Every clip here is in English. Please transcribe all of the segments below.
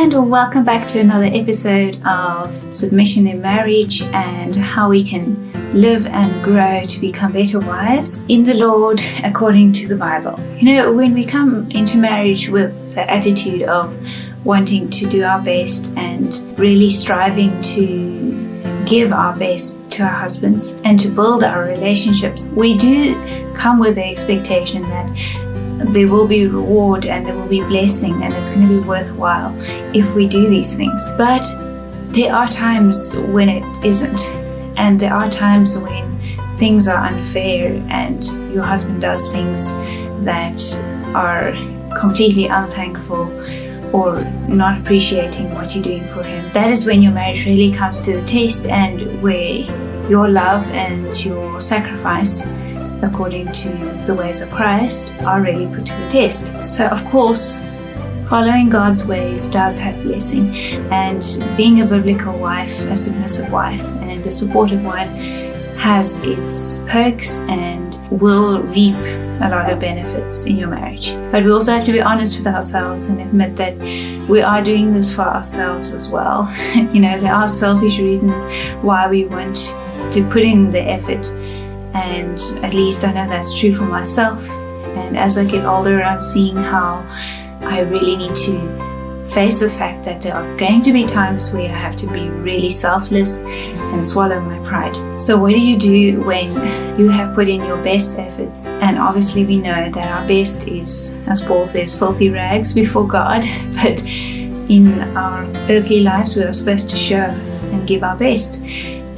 And welcome back to another episode of Submission in Marriage and how we can live and grow to become better wives in the Lord according to the Bible. You know, when we come into marriage with the attitude of wanting to do our best and really striving to give our best to our husbands and to build our relationships, we do come with the expectation that there will be reward and there will be blessing and it's going to be worthwhile if we do these things. But there are times when it isn't, and there are times when things are unfair and your husband does things that are completely unthankful or not appreciating what you're doing for him. That is when your marriage really comes to the test, and where your love and your sacrifice according to the ways of Christ are really put to the test. So of course, following God's ways does have blessing, and being a biblical wife, a submissive wife, and a supportive wife has its perks and will reap a lot of benefits in your marriage. But we also have to be honest with ourselves and admit that we are doing this for ourselves as well. You know, there are selfish reasons why we want to put in the effort, and at least I know that's true for myself. And as I get older, I'm seeing how I really need to face the fact that there are going to be times where I have to be really selfless and swallow my pride. So what do you do when you have put in your best efforts? And obviously we know that our best is, as Paul says, filthy rags before God. But in our earthly lives, we are supposed to show and give our best.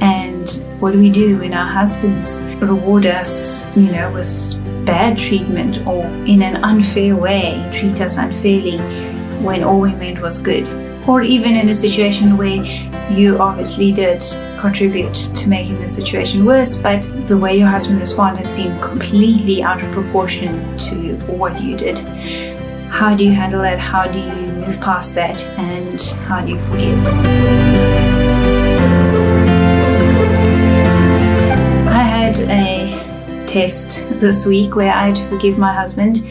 And what do we do when our husbands reward us, you know, with bad treatment or in an unfair way, treat us unfairly when all we meant was good? Or even in a situation where you obviously did contribute to making the situation worse, but the way your husband responded seemed completely out of proportion to what you did. How do you handle that? How do you move past that? And how do you forgive? I had a test this week where I had to forgive my husband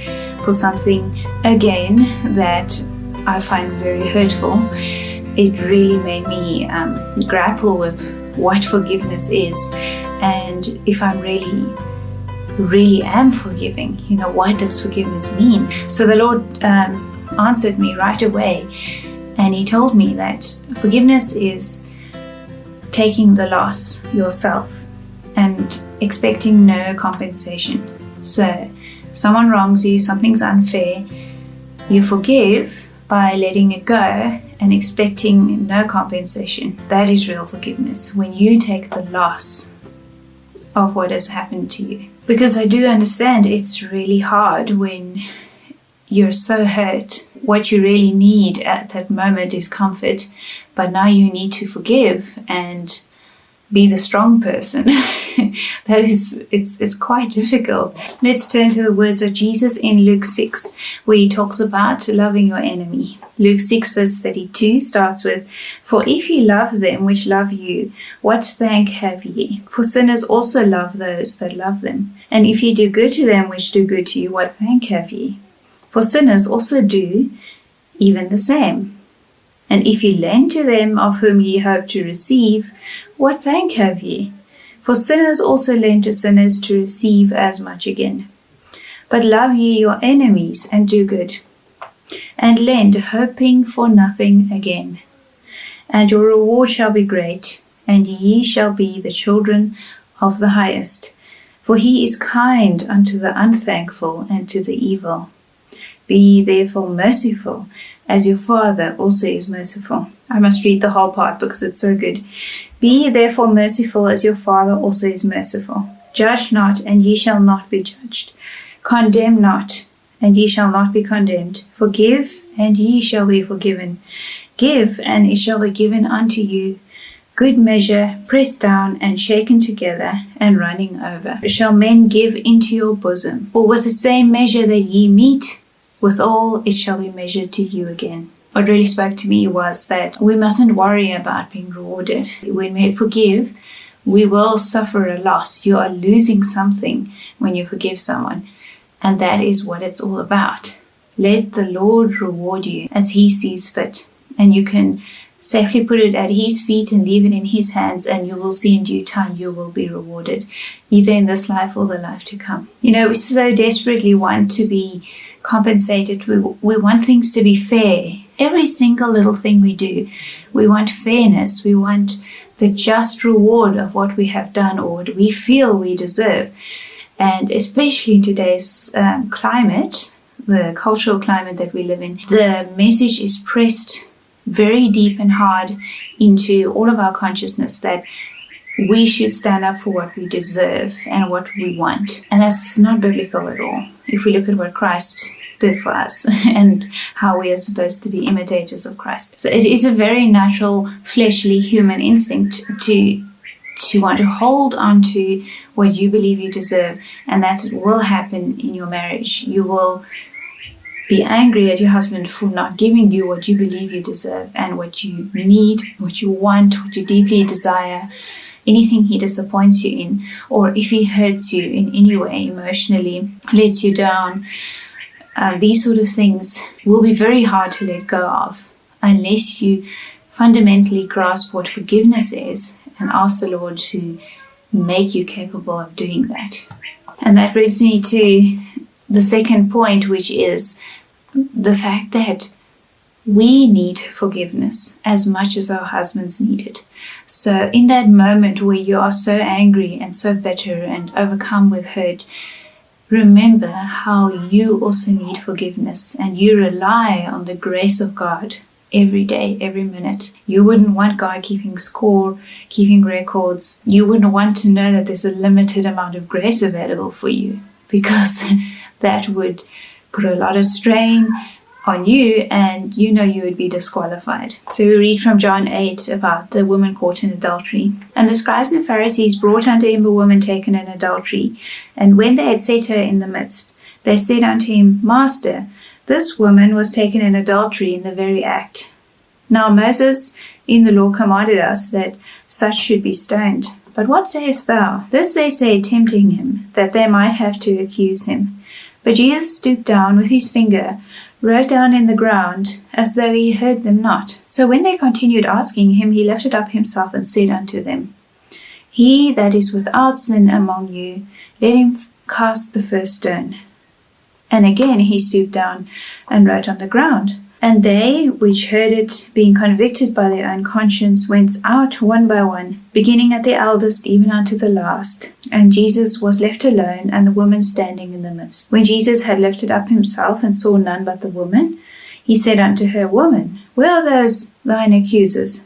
for something again that I find very hurtful. It really made me grapple with what forgiveness is, and if I'm really am forgiving, you know, what does forgiveness mean? So the Lord answered me right away, and He told me that forgiveness is taking the loss yourself and expecting no compensation. So someone wrongs you, something's unfair, you forgive by letting it go and expecting no compensation. That is real forgiveness, when you take the loss of what has happened to you. Because I do understand it's really hard when you're so hurt. What you really need at that moment is comfort, but now you need to forgive and be the strong person. It's quite difficult. Let's turn to the words of Jesus in Luke 6, where He talks about loving your enemy. Luke 6 verse 32 starts with, "For if ye love them which love you, what thank have ye? For sinners also love those that love them. And if ye do good to them which do good to you, what thank have ye? For sinners also do even the same. And if ye lend to them of whom ye hope to receive, what thank have ye? For sinners also lend to sinners to receive as much again. But love ye your enemies, and do good, and lend, hoping for nothing again. And your reward shall be great, and ye shall be the children of the highest. For He is kind unto the unthankful and to the evil. Be ye therefore merciful, as your Father also is merciful." I must read the whole part because it's so good. "Be ye therefore merciful, as your Father also is merciful. Judge not, and ye shall not be judged. Condemn not, and ye shall not be condemned. Forgive, and ye shall be forgiven. Give, and it shall be given unto you. Good measure, pressed down and shaken together and running over, shall men give into your bosom. For with the same measure that ye mete, withal it shall be measured to you again." What really spoke to me was that we mustn't worry about being rewarded. When we forgive, we will suffer a loss. You are losing something when you forgive someone. And that is what it's all about. Let the Lord reward you as He sees fit. and you can safely put it at His feet and leave it in His hands, and you will see in due time you will be rewarded, either in this life or the life to come. We so desperately want to be compensated. We want things to be fair. Every single little thing we do, we want fairness. We want the just reward of what we have done or what we feel we deserve. And especially in today's climate, the cultural climate that we live in, the message is pressed very deep and hard into all of our consciousness that we should stand up for what we deserve and what we want. And that's not biblical at all. If we look at what Christ did for us and how we are supposed to be imitators of Christ. So it is a very natural, fleshly, human instinct to want to hold on to what you believe you deserve, and that will happen in your marriage. You will be angry at your husband for not giving you what you believe you deserve and what you need, what you want, what you deeply desire, anything he disappoints you in, or if he hurts you in any way emotionally, lets you down. These sort of things will be very hard to let go of unless you fundamentally grasp what forgiveness is and ask the Lord to make you capable of doing that. And that brings me to the second point, which is the fact that we need forgiveness as much as our husbands need it. So in that moment where you are so angry and so bitter and overcome with hurt, remember how you also need forgiveness, and you rely on the grace of God every day, every minute. You wouldn't want God keeping score, keeping records. You wouldn't want to know that there's a limited amount of grace available for you, because that would put a lot of strain on you, and you would be disqualified. So we read from John 8 about the woman caught in adultery. And the scribes and Pharisees brought unto him a woman taken in adultery. And when they had set her in the midst, they said unto him, Master, this woman was taken in adultery in the very act. Now Moses in the law commanded us that such should be stoned. But what sayest thou? This they said, tempting him, that they might have to accuse him. But Jesus stooped down with his finger, wrote down in the ground, as though he heard them not. So when they continued asking him, he lifted up himself and said unto them, He that is without sin among you, let him cast the first stone. And again he stooped down and wrote on the ground. And they which heard it, being convicted by their own conscience, went out one by one, beginning at the eldest even unto the last. And Jesus was left alone, and the woman standing in the midst. When Jesus had lifted up himself and saw none but the woman, he said unto her, Woman, where are those thine accusers?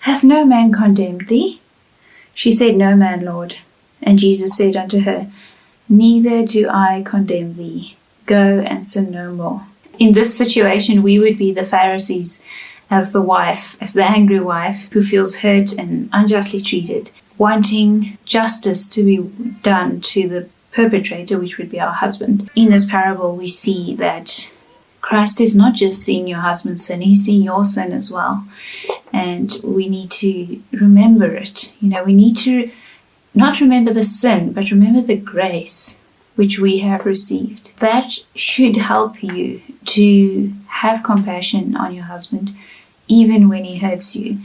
Hath no man condemned thee? She said, No man, Lord. And Jesus said unto her, Neither do I condemn thee. Go and sin no more. In this situation, we would be the Pharisees as the wife, as the angry wife who feels hurt and unjustly treated, wanting justice to be done to the perpetrator, which would be our husband. In this parable, we see that Christ is not just seeing your husband's sin, he's seeing your sin as well. And we need to remember it. We need to not remember the sin, but remember the grace which we have received. That should help you to have compassion on your husband, even when he hurts you,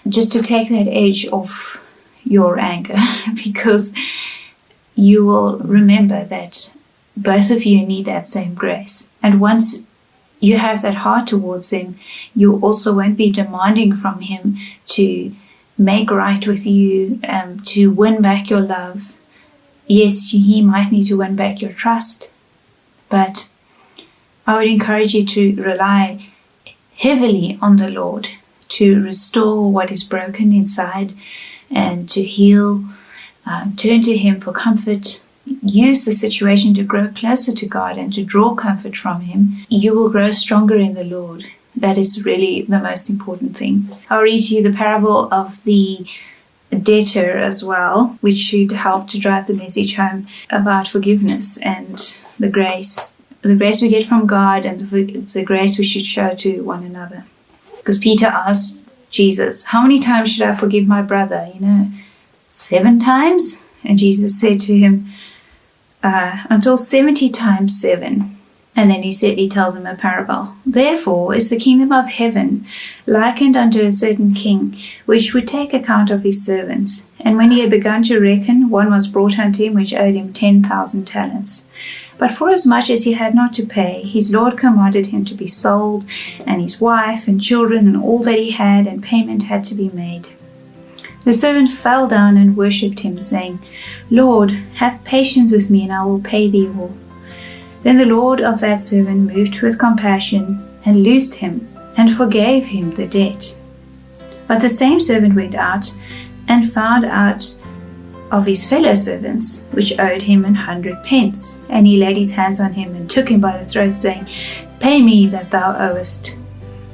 just to take that edge off your anger, because you will remember that both of you need that same grace. And once you have that heart towards him, you also won't be demanding from him to make right with you, to win back your love. Yes, he might need to win back your trust, but I would encourage you to rely heavily on the Lord to restore what is broken inside and to heal. Turn to him for comfort. Use the situation to grow closer to God and to draw comfort from him. You will grow stronger in the Lord. That is really the most important thing. I'll read you the parable of the debtor as well, which should help to drive the message home about forgiveness and the grace we get from God, and the grace we should show to one another. Because Peter asked Jesus, how many times should I forgive my brother? 7 times? And Jesus said to him, until 70 times 7. And then he tells him a parable. Therefore is the kingdom of heaven likened unto a certain king, which would take account of his servants. And when he had begun to reckon, one was brought unto him which owed him 10,000 talents. But forasmuch as he had not to pay, his Lord commanded him to be sold, and his wife and children and all that he had, and payment had to be made. The servant fell down and worshipped him, saying, Lord, have patience with me, and I will pay thee all. Then the Lord of that servant, moved with compassion, and loosed him, and forgave him the debt. But the same servant went out, and found out of his fellow servants, which owed him 100 pence. And he laid his hands on him, and took him by the throat, saying, Pay me that thou owest.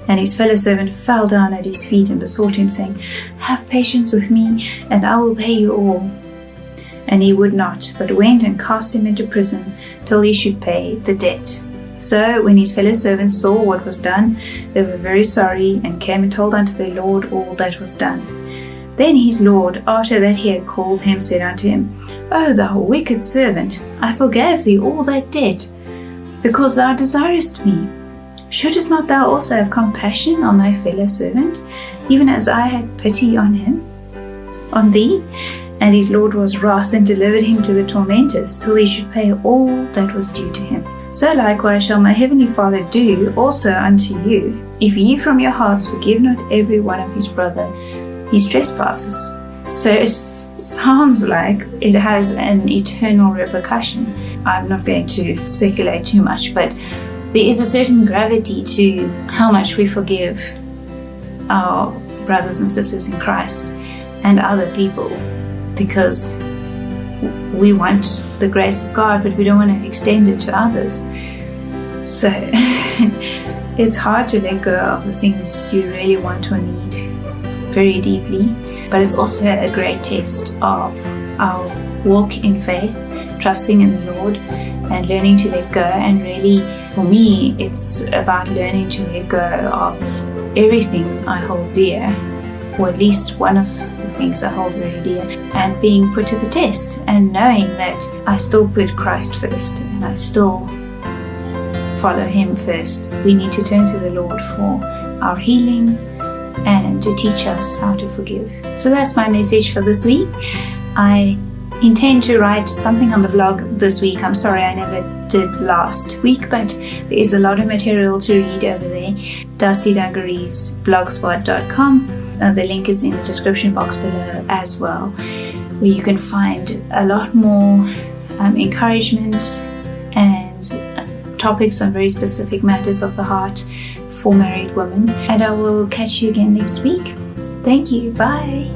And his fellow servant fell down at his feet, and besought him, saying, Have patience with me, and I will pay you all. And he would not, but went and cast him into prison, till he should pay the debt. So when his fellow servants saw what was done, they were very sorry, and came and told unto their Lord all that was done. Then his Lord, after that he had called him, said unto him, O thou wicked servant, I forgave thee all that debt, because thou desirest me. Shouldest not thou also have compassion on thy fellow servant, even as I had pity on thee? And his Lord was wroth, and delivered him to the tormentors, till he should pay all that was due to him. So likewise shall my heavenly Father do also unto you, if ye from your hearts forgive not every one of his brother his trespasses. So it sounds like it has an eternal repercussion. I'm not going to speculate too much, but there is a certain gravity to how much we forgive our brothers and sisters in Christ and other people, because we want the grace of God, but we don't want to extend it to others. So it's hard to let go of the things you really want or need very deeply, but it's also a great test of our walk in faith, trusting in the Lord and learning to let go. And really, for me, it's about learning to let go of everything I hold dear, or at least one of the things I hold very dear, and being put to the test, and knowing that I still put Christ first and I still follow him first. We need to turn to the Lord for our healing and to teach us how to forgive. So that's my message for this week. I intend to write something on the blog this week. I'm sorry I never did last week, but there is a lot of material to read over there. DustyDungareesblogspot.com. The link is in the description box below as well, where you can find a lot more encouragement and topics on very specific matters of the heart for married women. And I will catch you again next week. Thank you. Bye.